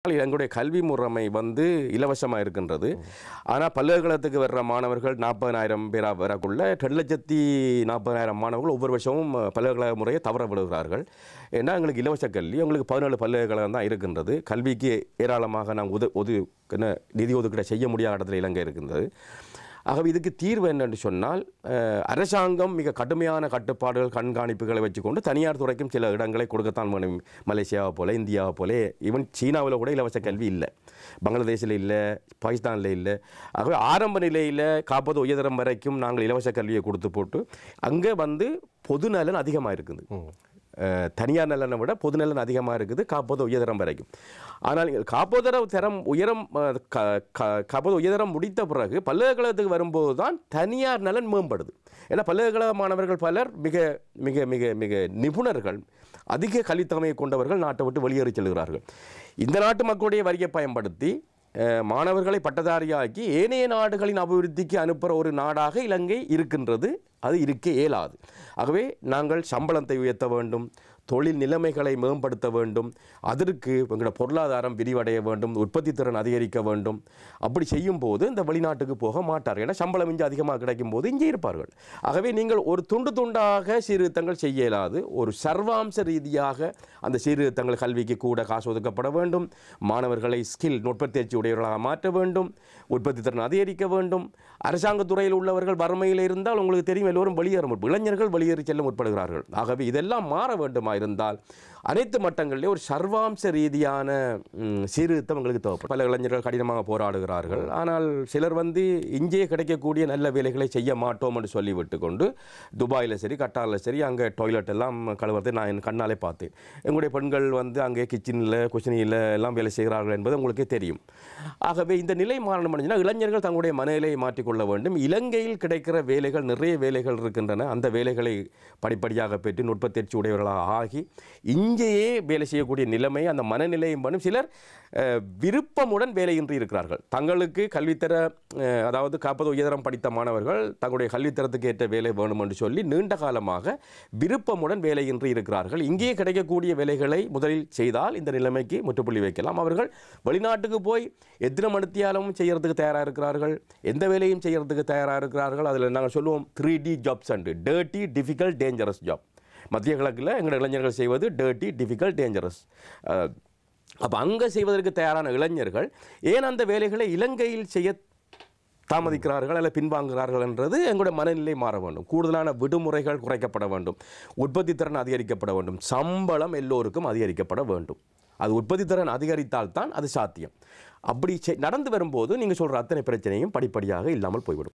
எங்களுடைய கல்வி முறைமை வந்து இலவசமாக இருக்கின்றது. ஆனால் பல்கலைக்கழகத்துக்கு வர்ற மாணவர்கள் 40,000 பேராக வரக்குள்ள 2,40,000 மாணவர்கள் ஒவ்வொரு வருஷமும் பல்கலைக்கழக முறையை தவற விடுகிறார்கள். ஏன்னா எங்களுக்கு இலவச கல்வி, உங்களுக்கு 17 பல்கலைக்கழகம் தான் இருக்கின்றது. கல்விக்கு ஏராளமாக நாங்கள் நிதி ஒதுக்கீடு செய்ய முடியாத இடத்துல இலங்கை இருக்கின்றது. ஆகவே இதுக்கு தீர்வு என்னென்று சொன்னால், அரசாங்கம் மிக கடுமையான கட்டுப்பாடுகள் கண்காணிப்புகளை வச்சுக்கொண்டு தனியார் துறைக்கும் சில இடங்களை கொடுக்கத்தான் வேணும். மலேசியாவை போல, இந்தியாவை போல, ஈவன் சீனாவில் கூட இலவச கல்வி இல்லை, பங்களாதேஷில் இல்லை, பாகிஸ்தானில் இல்லை. ஆகவே ஆரம்ப நிலையில் 40 உயர்தரம் வரைக்கும் நாங்கள் இலவச கல்வியை கொடுத்து போட்டு அங்கே வந்து பொதுநலன் அதிகமாக இருக்குது. தனியார் நலனை விட பொதுநலன் அதிகமாக இருக்குது 40 உயர்தரம் வரைக்கும். ஆனால் 40 தரம் உயரம் 40 உயர்தரம் முடித்த பிறகு பல்கலைக்கழகத்துக்கு வரும்போது தான் தனியார் நலன் மேம்படுது. ஏன்னா பல்கலைக்கழக மாணவர்கள் பலர் மிக மிக மிக மிக நிபுணர்கள், அதிக கல்வித்தன்மையை கொண்டவர்கள் நாட்டை விட்டு வெளியேறி செல்கிறார்கள். இந்த நாட்டு மக்களுடைய வரியை பயன்படுத்தி மாணவர்களை பட்டதாரியாக்கி ஏனைய நாடுகளின் அபிவிருத்திக்கு அனுப்புகிற ஒரு நாடாக இலங்கை இருக்கின்றது. அது இருக்க இயலாது. ஆகவே நாங்கள் சம்பளத்தை உயர்த்த வேண்டும், தொழில் நிலைமைகளை மேம்படுத்த வேண்டும், அதற்கு எங்களோட பொருளாதாரம் விரிவடைய வேண்டும், உற்பத்தி திறன் அதிகரிக்க வேண்டும். அப்படி செய்யும் போது இந்த வெளிநாட்டுக்கு போக மாட்டார்கள். ஏன்னா சம்பளம் இங்கே அதிகமாக கிடைக்கும் போது இங்கே இருப்பார்கள். ஆகவே நீங்கள் ஒரு துண்டு துண்டாக சீர்திருத்தங்கள் செய்ய இயலாது. ஒரு சர்வாம்ச ரீதியாக அந்த சீர்திருத்தங்கள், கல்விக்கு கூட காசு ஒதுக்கப்பட வேண்டும், மாணவர்களை ஸ்கில் நுட்பத்தேர்ச்சி உடையவர்களாக மாற்ற வேண்டும், உற்பத்தி திறன் அதிகரிக்க வேண்டும். அரசாங்கத்துறையில் உள்ளவர்கள் வறுமையில் இருந்தால் உங்களுக்கு தெரியும், எல்லோரும் வெளியேற இளைஞர்கள் வெளியேறி செல்ல முற்படுகிறார்கள். ஆகவே இதெல்லாம் மாற வேண்டுமா இருந்தால் அனைத்து மட்டங்களிலே ஒரு சர்வாம்ச ரீதியான சீர்திருத்தம் எங்களுக்கு தேவைப்படும். பல இளைஞர்கள் கடினமாக போராடுகிறார்கள். ஆனால் சிலர் வந்து இங்கே கிடைக்கக்கூடிய நல்ல வேலைகளை செய்ய மாட்டோம் என்று சொல்லிவிட்டு கொண்டு துபாயில் சரி, கட்டாரில் சரி, அங்கே டாய்லெட் எல்லாம் கழுவுறதை நான் என் கண்ணாலே பார்த்தேன். எங்களுடைய பெண்கள் வந்து அங்கே கிச்சனில், குஷனியில் எல்லாம் வேலை செய்கிறார்கள் என்பது உங்களுக்கே தெரியும். ஆகவே இந்த நிலை மாறணும் அப்படின்னா இளைஞர்கள் தங்களுடைய மனநிலையை மாற்றிக்கொள்ள வேண்டும். இலங்கையில் கிடைக்கிற வேலைகள், நிறைய வேலைகள் இருக்கின்றன. அந்த வேலைகளை படிப்படியாக பெற்று நுட்பத்தேர்ச்சி உடையவர்களாக ஆகி இங்கேயே வேலை செய்யக்கூடிய நிலைமை, அந்த மனநிலையும் பண்ணும். சிலர் விருப்பமுடன் வேலையின்றி இருக்கிறார்கள். தங்களுக்கு கல்வித்தர, அதாவது 40 உயர்தரம் படித்த மாணவர்கள் தங்களுடைய கல்வித்தரத்துக்கு ஏற்ற வேலை வேணும் என்று சொல்லி நீண்ட காலமாக விருப்பமுடன் வேலையின்றி இருக்கிறார்கள். இங்கேயே கிடைக்கக்கூடிய வேலைகளை முதலில் செய்தால் இந்த நிலைமைக்கு முற்றுப்புள்ளி வைக்கலாம். அவர்கள் வெளிநாட்டுக்கு போய் எத்தனை மணித்தியாலும் செய்யறதுக்கு தயாராக இருக்கிறார்கள், எந்த வேலையும் செய்யறதுக்கு தயாராக இருக்கிறார்கள். அதில் நாங்கள் சொல்லுவோம் 3D jobs and dirty, difficult, dangerous job. மத்திய கிழக்கில் எங்களோட இளைஞர்கள் செய்வது டர்ட்டி, டிஃபிகல்ட், டேஞ்சரஸ். அப்போ அங்கே செய்வதற்கு தயாரான இளைஞர்கள் ஏன் அந்த வேலைகளை இலங்கையில் செய்ய தாமதிக்கிறார்கள் அல்ல பின்வாங்குகிறார்கள் என்றது எங்களுடைய மனநிலை மாற வேண்டும். கூடுதலான விடுமுறைகள் குறைக்கப்பட வேண்டும், உற்பத்தி திறன் அதிகரிக்கப்பட வேண்டும், சம்பளம் எல்லோருக்கும் அதிகரிக்கப்பட வேண்டும். அது உற்பத்தி திறன் அதிகரித்தால்தான் அது சாத்தியம். அப்படி நடந்து வரும்போது நீங்கள் சொல்கிற அத்தனை பிரச்சனையும் படிப்படியாக இல்லாமல் போய்விடும்.